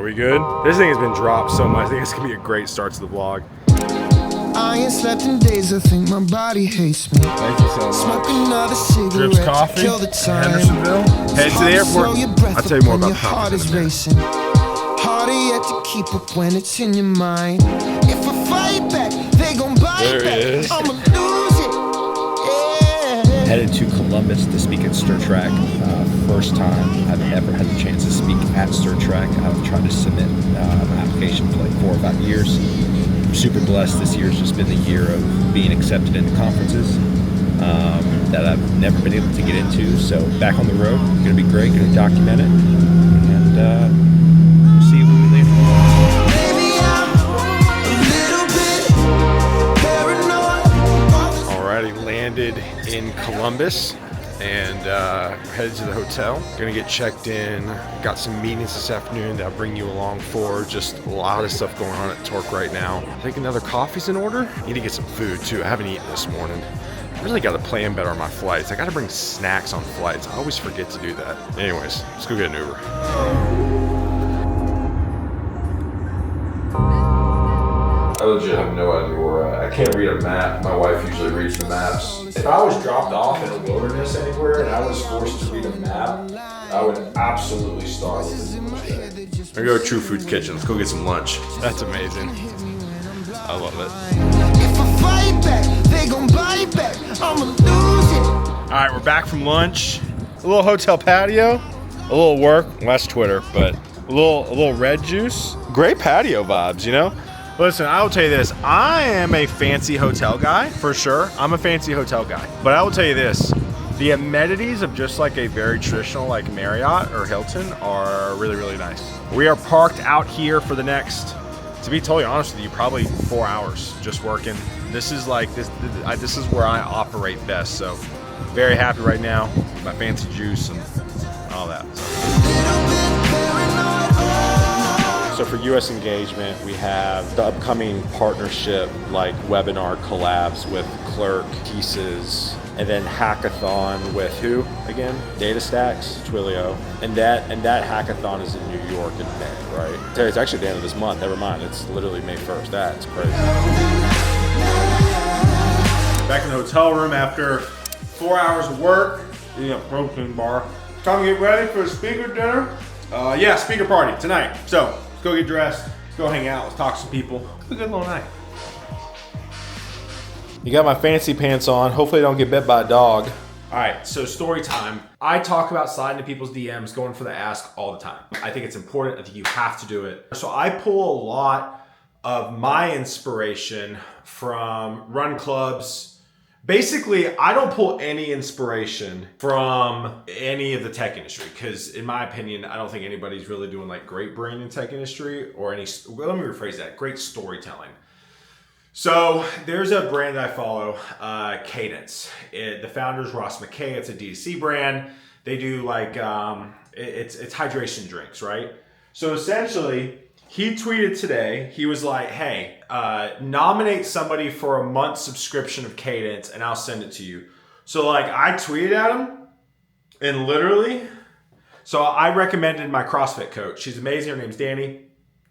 we good? This thing has been dropped so much. I think it's gonna be a great start to the vlog. I ain't slept in days, I think my body hates me. Thank you so much. Smoke another cigarette, Drips Coffee, kill the time. Hendersonville. Head to the airport. I'll tell you more about the heart conference is in a minute. racing. Harder yet to keep up when it's in your mind. If I fight back, they gon' bite There back. he is. I'ma lose it. Yeah. Headed to Columbus to speak at Stir Track. First time I've ever had the chance to speak at Stir Track. I've tried to submit my application for like 4 or 5 years. I'm super blessed. This year's just been the year of being accepted into conferences that I've never been able to get into. So back on the road, gonna be great. Gonna document it and see where we land. Maybe I'm a little bit paranoid. Alrighty, landed in Columbus and headed to the hotel. Gonna get checked in. Got some meetings this afternoon that I'll bring you along for. Just a lot of stuff going on at Torc right now. I think another coffee's in order. Need to get some food too. I haven't eaten this morning. I really got to plan better on my flights. I got to bring snacks on flights. I always forget to do that. Anyways, let's go get an Uber. I legit have no idea where we're at. I can't read a map. My wife usually reads the maps. If I was dropped off in a wilderness anywhere and I was forced to read a map, I would absolutely starve within the first day. We're gonna go to True Food's Kitchen. Let's go get some lunch. That's amazing. I love it. If I fight back, they gon' bite back. I'ma lose it. All right, we're back from lunch. A little hotel patio, a little work, less Twitter, but a little red juice. Great patio vibes, you know? Listen, I will tell you this. I am a fancy hotel guy, for sure. I'm a fancy hotel guy. But I will tell you this. The amenities of just like a very traditional like Marriott or Hilton are really, really nice. We are parked out here for the next, to be totally honest with you, probably 4 hours just working. This is like, this is where I operate best. So very happy right now. My fancy juice and all that. So for US engagement, we have the upcoming partnership like webinar collabs with Clerk, Pieces, and then hackathon with who again? DataStax, Twilio, and that hackathon is in New York in May, right? It's actually the end of this month. Never mind, it's literally May 1st. That's crazy. Back in the hotel room after 4 hours of work, eating a protein bar. Time to get ready for a speaker dinner. Yeah, speaker party tonight. So let's go get dressed. Let's go hang out. Let's talk to some people. It's a good little night. You got my fancy pants on. Hopefully I don't get bit by a dog. All right, so story time. I talk about sliding into people's DMs, going for the ask all the time. I think it's important. I think you have to do it. So I pull a lot of my inspiration from run clubs. Basically, I don't pull any inspiration from any of the tech industry because in my opinion, I don't think anybody's really doing like great brain in tech industry or any, let me rephrase that, great storytelling. So there's a brand that I follow, Cadence. The founder's Ross McKay. It's a D2C brand. They do like, it's hydration drinks, right? So essentially, he tweeted today, he was like, hey, nominate somebody for a month subscription of Cadence and I'll send it to you. So like I tweeted at him and literally, so I recommended my CrossFit coach. She's amazing. Her name's Danny.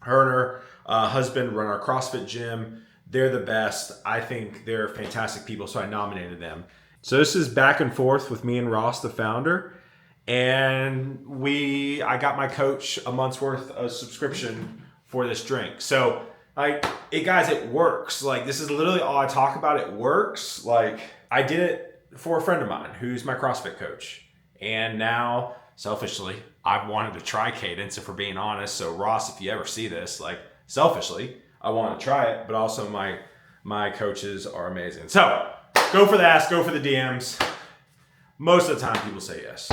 Her and her husband run our CrossFit gym. They're the best. I think they're fantastic people, so I nominated them. So this is back and forth with me and Ross, the founder. And I got my coach a month's worth of subscription for this drink. So guys, it works. Like this is literally all I talk about. It works. Like I did it for a friend of mine who's my CrossFit coach. And now selfishly, I've wanted to try Cadence if we're being honest. So Ross, if you ever see this, like selfishly, I want to try it, but also my coaches are amazing. So go for the ask, go for the DMs. Most of the time people say yes.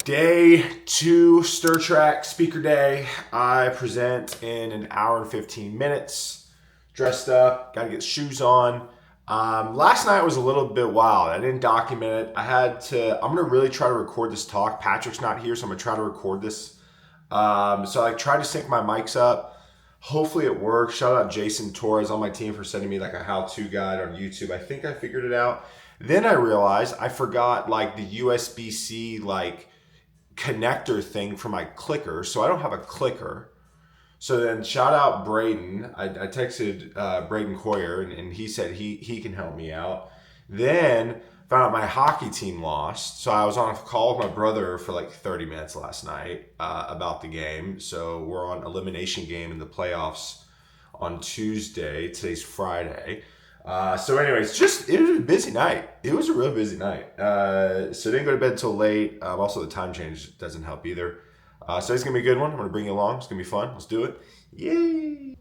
Day 2, Stir Track speaker day. I present in an hour and 15 minutes. Dressed up, gotta get shoes on. Last night was a little bit wild. I didn't document it. I'm gonna really try to record this talk. Patrick's not here, so I'm gonna try to record this So I tried to sync my mics up. Hopefully it works. Shout out Jason Torres on my team for sending me like a how-to guide on YouTube. I think I figured it out. Then I realized I forgot like the USB-C like connector thing for my clicker. So I don't have a clicker. So then shout out Braden. I texted Braden Coyer and he said he can help me out. Then found out my hockey team lost. So I was on a call with my brother for like 30 minutes last night about the game. So we're on elimination game in the playoffs on Tuesday. Today's Friday. So anyways, it was a busy night. It was a real busy night. So didn't go to bed until late. Also the time change doesn't help either. So it's going to be a good one. I'm going to bring you along. It's going to be fun. Let's do it. Yay!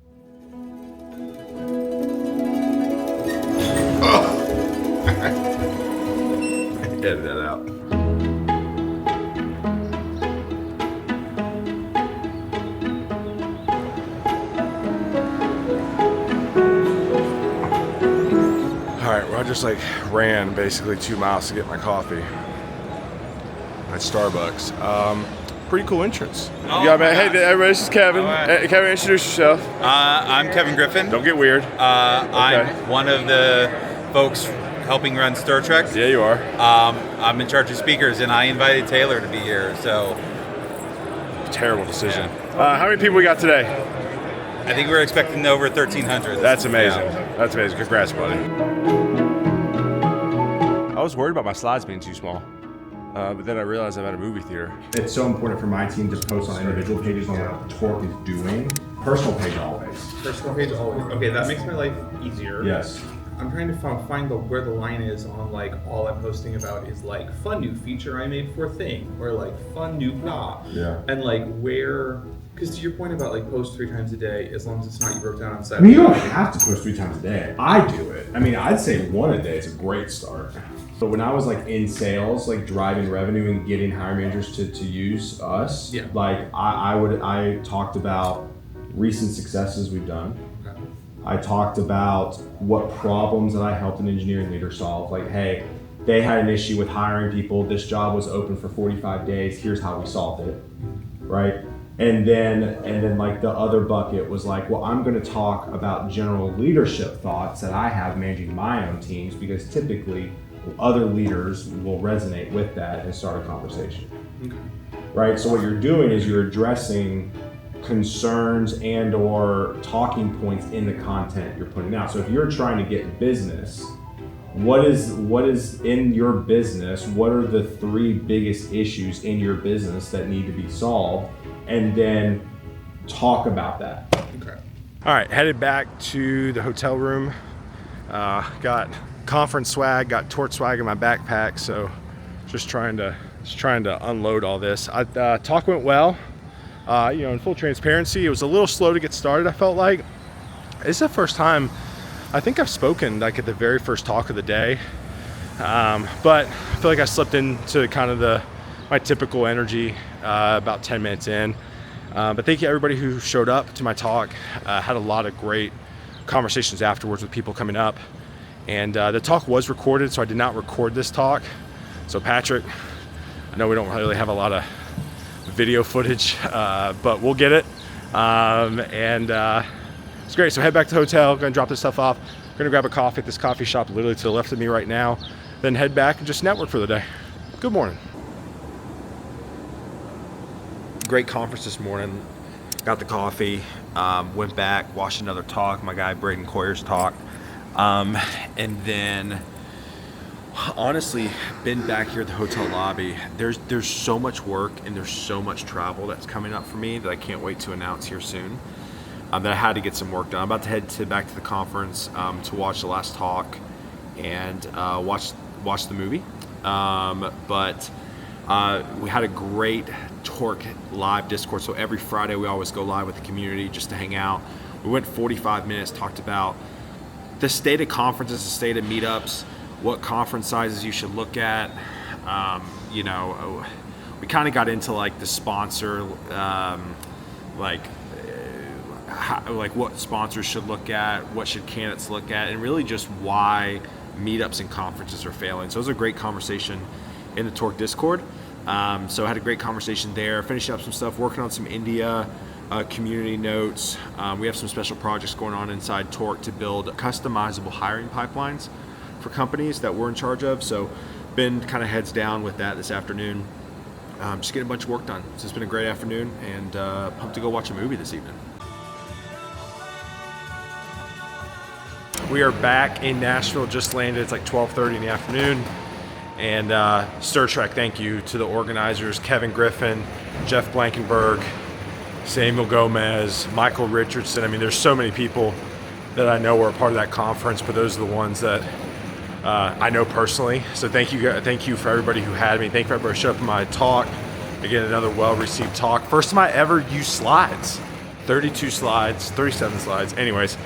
Edit that out. All right, well, I just like ran basically 2 miles to get my coffee at Starbucks. Pretty cool entrance. Oh, you got me. Hey, everybody, this is Kevin. Right. Hey, Kevin, introduce yourself. I'm Kevin Griffin. Don't get weird. I'm one of the folks helping run Stir Trek. Yeah, you are. I'm in charge of speakers, and I invited Taylor to be here. So, terrible decision. Yeah. How many people we got today? I think we're expecting over 1,300. That's amazing. Yeah. That's amazing. Congrats, buddy. I was worried about my slides being too small. But then I realized I'm at a movie theater. It's so important for my team to post on individual pages on what Torc is doing. Personal page always. Personal page always. Okay, that makes my life easier. Yes. I'm trying to find where the line is on like all I'm posting about is like fun new feature I made for Thing or like fun new blah. Yeah. And like where, because to your point about like post 3 times a day, as long as it's not you broke down on I Saturday. mean, you don't have to post 3 times a day. I do it. I mean, I'd say 1 a day is a great start. But when I was like in sales, like driving revenue and getting hiring managers to use us, Yeah. like I talked about recent successes we've done. Okay. I talked about what problems that I helped an engineering leader solve. Like, hey, they had an issue with hiring people. This job was open for 45 days. Here's how we solved it, right? And then like the other bucket was like, well, I'm going to talk about general leadership thoughts that I have managing my own teams because typically other leaders will resonate with that and start a conversation. Okay. Right? So what you're doing is you're addressing concerns and or talking points in the content you're putting out. So if you're trying to get business, what is in your business? What are the 3 biggest issues in your business that need to be solved? And then talk about that. Okay. All right, headed back to the hotel room. Got conference swag, got Torc swag in my backpack, so just trying to unload all this. Talk went well. In full transparency, it was a little slow to get started. I felt like it's the first time I think I've spoken like at the very first talk of the day, but I feel like I slipped into kind of my typical energy about 10 minutes in. But thank you everybody who showed up to my talk. Had a lot of great conversations afterwards with people coming up. And the talk was recorded, so I did not record this talk. So Patrick, I know we don't really have a lot of video footage, but we'll get it. It's great. So head back to the hotel, gonna drop this stuff off. Gonna grab a coffee at this coffee shop literally to the left of me right now. Then head back and just network for the day. Good morning. Great conference this morning. Got the coffee, went back, watched another talk, my guy Braden Coyer's talk. And then honestly been back here at the hotel lobby. There's so much work and there's so much travel that's coming up for me that I can't wait to announce here soon. That I had to get some work done. I'm about to head back to the conference to watch the last talk and watch the movie. But we had a great Torc live Discord. So every Friday we always go live with the community just to hang out. We went 45 minutes, talked about the state of conferences, the state of meetups, what conference sizes you should look at. We kind of got into like the sponsor, like what sponsors should look at, what should candidates look at, and really just why meetups and conferences are failing. So it was a great conversation in the Torc Discord. So I had a great conversation there, finishing up some stuff, working on some India community notes. We have some special projects going on inside Torc to build customizable hiring pipelines for companies that we're in charge of. So been kind of heads down with that this afternoon. Just getting a bunch of work done. So it's been a great afternoon, and pumped to go watch a movie this evening. We are back in Nashville, just landed. It's like 12:30 in the afternoon. And Stir Trek, thank you to the organizers, Kevin Griffin, Jeff Blankenberg, Samuel Gomez, Michael Richardson. I mean, there's so many people that I know were a part of that conference, but those are the ones that I know personally. So thank you for everybody who had me. Thank you for everybody who showed up in my talk. Again, another well-received talk. First time I ever used slides. 32 slides, 37 slides. Anyways,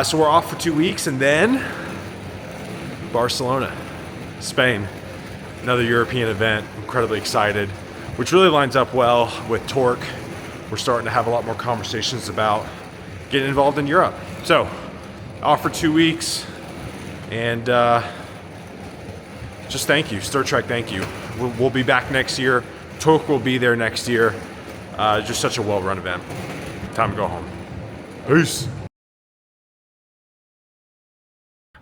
so we're off for 2 weeks, and then Barcelona, Spain, another European event. Incredibly excited, which really lines up well with Torc. We're starting to have a lot more conversations about getting involved in Europe. So, off for 2 weeks, and just thank you, Stir Trek. Thank you. We'll be back next year. Torc will be there next year. Just such a well-run event. Time to go home. Peace.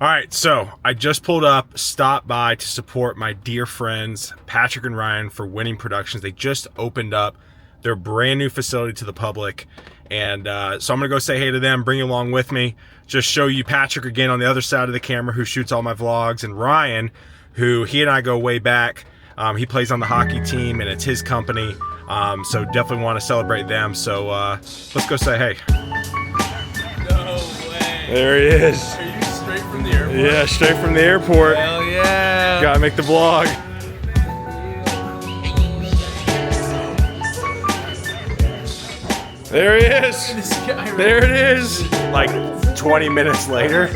All right, so I just pulled up, stopped by to support my dear friends, Patrick and Ryan for Winning Productions. They just opened up their brand new facility to the public. And so I'm gonna go say hey to them, bring you along with me, just show you Patrick again on the other side of the camera who shoots all my vlogs, and Ryan, who he and I go way back. He plays on the hockey team and it's his company. So definitely wanna celebrate them. So let's go say hey. No way. There he is. Are you straight from the airport? Yeah, straight from the airport. Hell yeah. Gotta make the vlog. There he is. This guy right There it is. Like 20 minutes later.